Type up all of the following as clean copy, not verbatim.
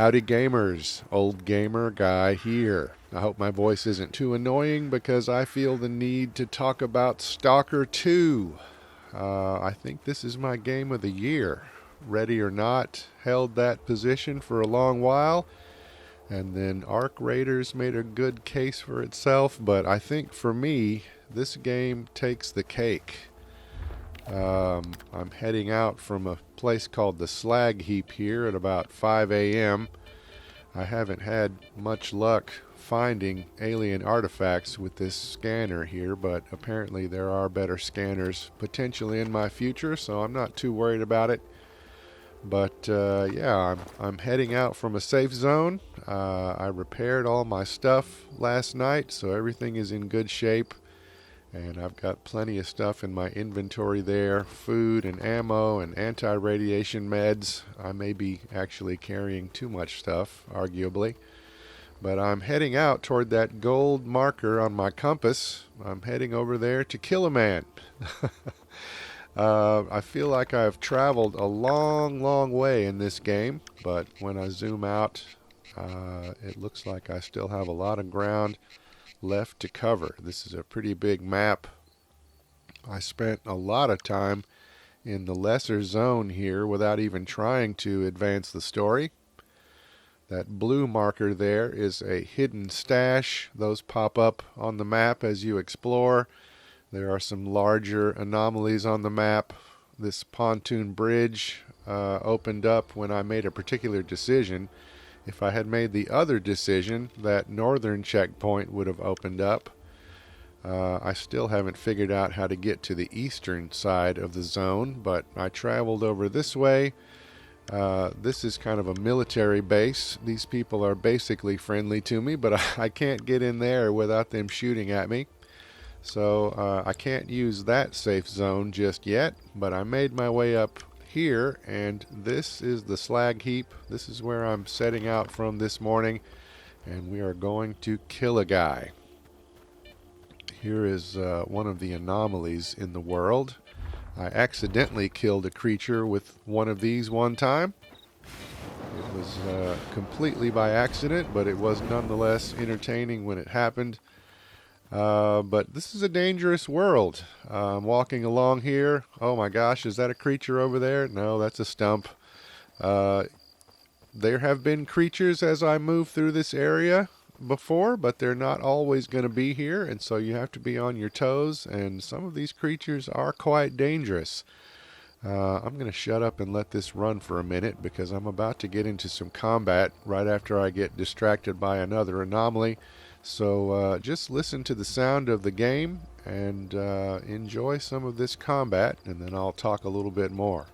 Howdy gamers, old gamer guy here. I hope my voice isn't too annoying because I feel the need to talk about Stalker 2. I think this is my game of the year. Ready or Not held that position for a long while, and then Arc Raiders made a good case for itself, but I think for me, this game takes the cake. I'm heading out from a place called the Slag Heap here at about 5 a.m. I haven't had much luck finding alien artifacts with this scanner here, but apparently there are better scanners potentially in my future, so I'm not too worried about it. But yeah, I'm heading out from a safe zone. I repaired all my stuff last night, so everything is in good shape. And I've got plenty of stuff in my inventory there, food and ammo and anti-radiation meds. I may be actually carrying too much stuff, arguably. But I'm heading out toward that gold marker on my compass. I'm heading over there to kill a man. I feel like I've traveled a long, long way in this game, but when I zoom out, it looks like I still have a lot of ground left to cover. This is a pretty big map. I spent a lot of time in the lesser zone here without even trying to advance the story. That blue marker there is a hidden stash. Those pop up on the map as you explore. There are some larger anomalies on the map. This pontoon bridge opened up when I made a particular decision. If I had made the other decision, that northern checkpoint would have opened up. I still haven't figured out how to get to the eastern side of the zone, but I traveled over this way. This is kind of a military base. These people are basically friendly to me, but I can't get in there without them shooting at me. So I can't use that safe zone just yet, but I made my way up here, and this is the slag heap. This is where I'm setting out from this morning, and we are going to kill a guy. Here is one of the anomalies in the world. I accidentally killed a creature with one of these one time. It was completely by accident, but it was nonetheless entertaining when it happened. But this is a dangerous world. I'm walking along here. Oh my gosh, is that a creature over there? No, that's a stump. There have been creatures as I move through this area before, but they're not always going to be here, and so you have to be on your toes, and some of these creatures are quite dangerous. I'm going to shut up and let this run for a minute because I'm about to get into some combat right after I get distracted by another anomaly. So just listen to the sound of the game and enjoy some of this combat, and then I'll talk a little bit more.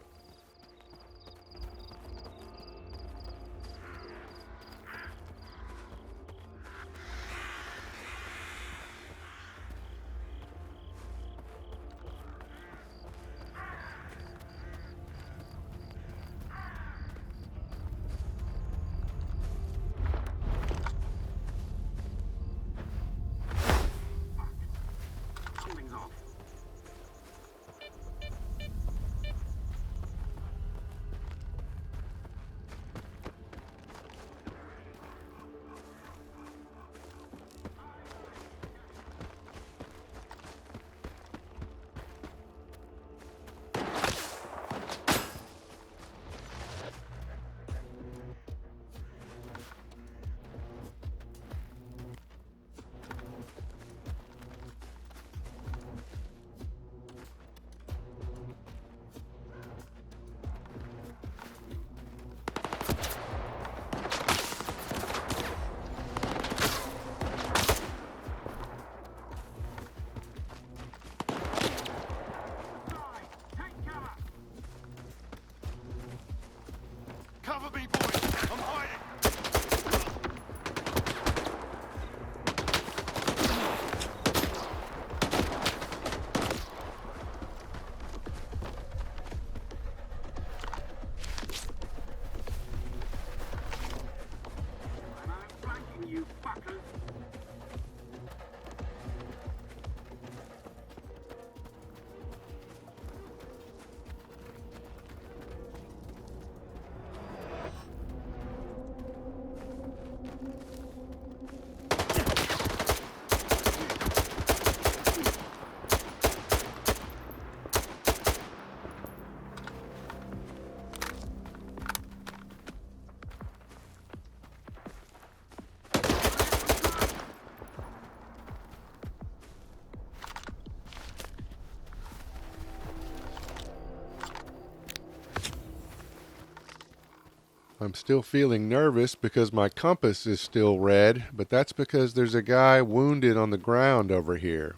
I'm still feeling nervous because my compass is still red, but that's because there's a guy wounded on the ground over here.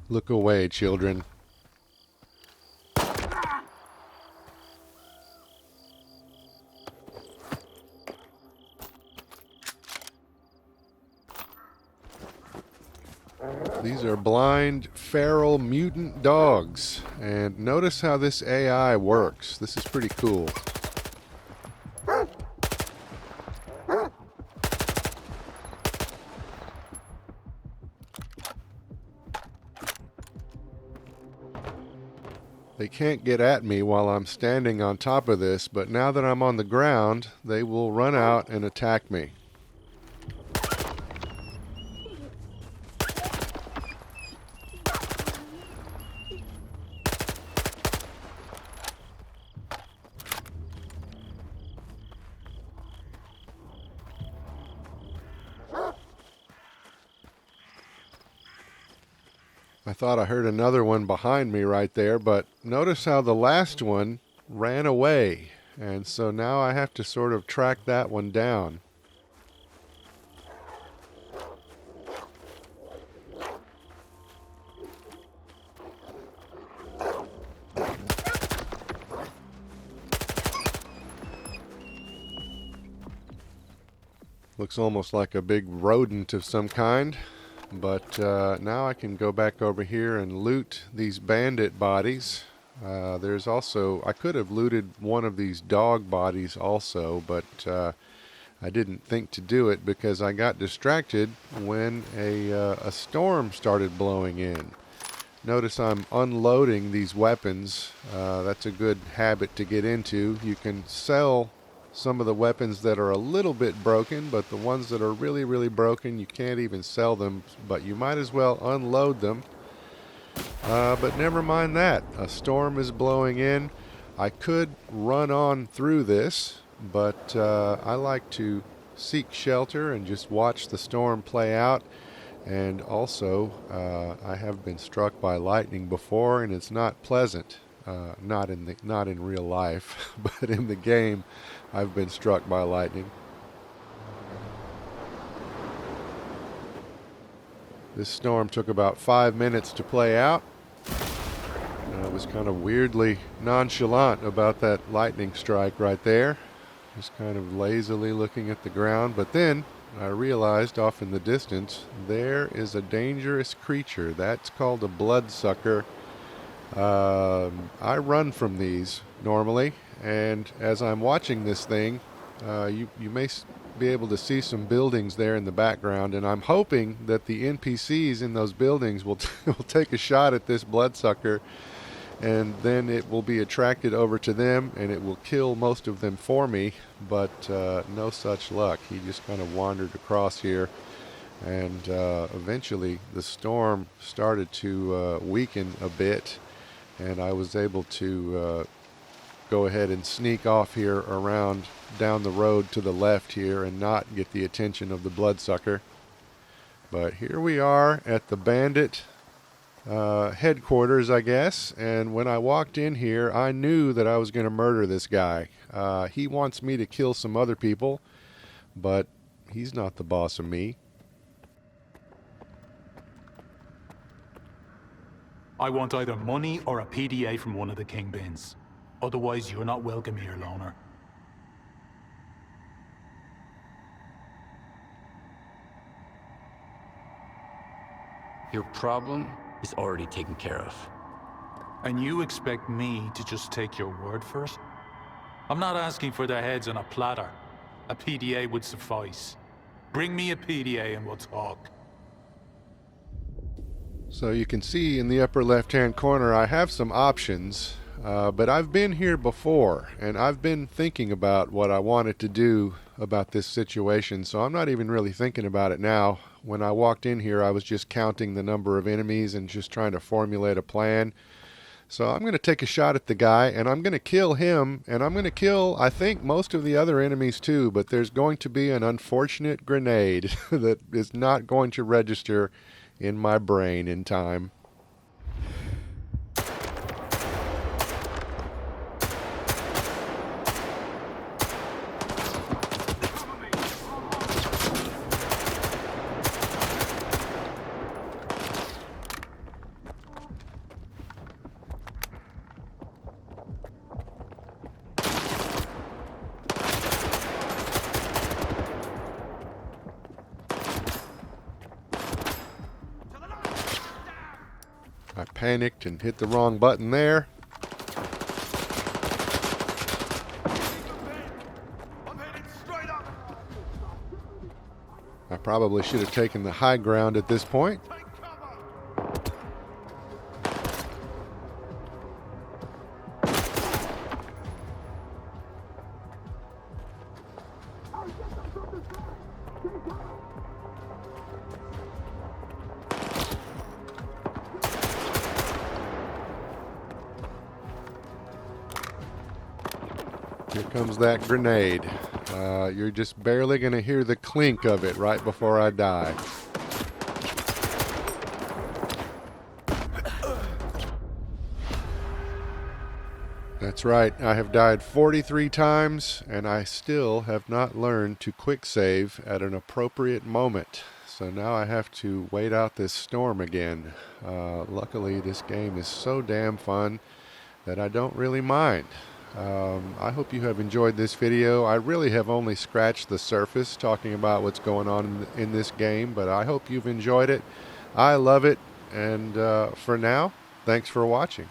Look away, children. These are blind, feral, mutant dogs. And notice how this AI works. This is pretty cool. They can't get at me while I'm standing on top of this, but now that I'm on the ground, they will run out and attack me. I thought I heard another one behind me right there, but notice how the last one ran away. And so now I have to sort of track that one down. Looks almost like a big rodent of some kind. But now I can go back over here and loot these bandit bodies. There's also, I could have looted one of these dog bodies also, but I didn't think to do it because I got distracted when a storm started blowing in. Notice I'm unloading these weapons. That's a good habit to get into. You can sell some of the weapons that are a little bit broken, but the ones that are really, really broken, you can't even sell them, but you might as well unload them. But never mind that. A storm is blowing in. I could run on through this, but I like to seek shelter and just watch the storm play out. And also, I have been struck by lightning before, and it's not pleasant. Not in real life, but in the game, I've been struck by lightning. This storm took about 5 minutes to play out. I was kind of weirdly nonchalant about that lightning strike right there. Just kind of lazily looking at the ground, but then I realized off in the distance there is a dangerous creature. That's called a bloodsucker. I run from these normally, and as I'm watching this thing, you may be able to see some buildings there in the background, and I'm hoping that the NPCs in those buildings will take a shot at this bloodsucker, and then it will be attracted over to them, and it will kill most of them for me, but no such luck. He just kind of wandered across here, and eventually the storm started to weaken a bit, and I was able to go ahead and sneak off here around down the road to the left here and not get the attention of the bloodsucker. But here we are at the bandit headquarters, I guess, and when I walked in here I knew that I was going to murder this guy. He wants me to kill some other people, but he's not the boss of me. I want either money or a PDA from one of the kingpins. Otherwise, you're not welcome here, loner. Your problem is already taken care of. And you expect me to just take your word for it? I'm not asking for their heads on a platter. A PDA would suffice. Bring me a PDA and we'll talk. So you can see in the upper left-hand corner I have some options, but I've been here before, and I've been thinking about what I wanted to do about this situation, so I'm not even really thinking about it now. When I walked in here, I was just counting the number of enemies and just trying to formulate a plan. So I'm going to take a shot at the guy, and I'm going to kill him, and I'm going to kill, I think, most of the other enemies too, but there's going to be an unfortunate grenade that is not going to register in my brain in time. I panicked and hit the wrong button there. I probably should have taken the high ground at this point. Here comes that grenade. You're just barely going to hear the clink of it right before I die. That's right, I have died 43 times, and I still have not learned to quick save at an appropriate moment. So now I have to wait out this storm again. Luckily, this game is so damn fun that I don't really mind. I hope you have enjoyed this video. I really have only scratched the surface talking about what's going on in this game, but I hope you've enjoyed it. I love it, and for now, thanks for watching.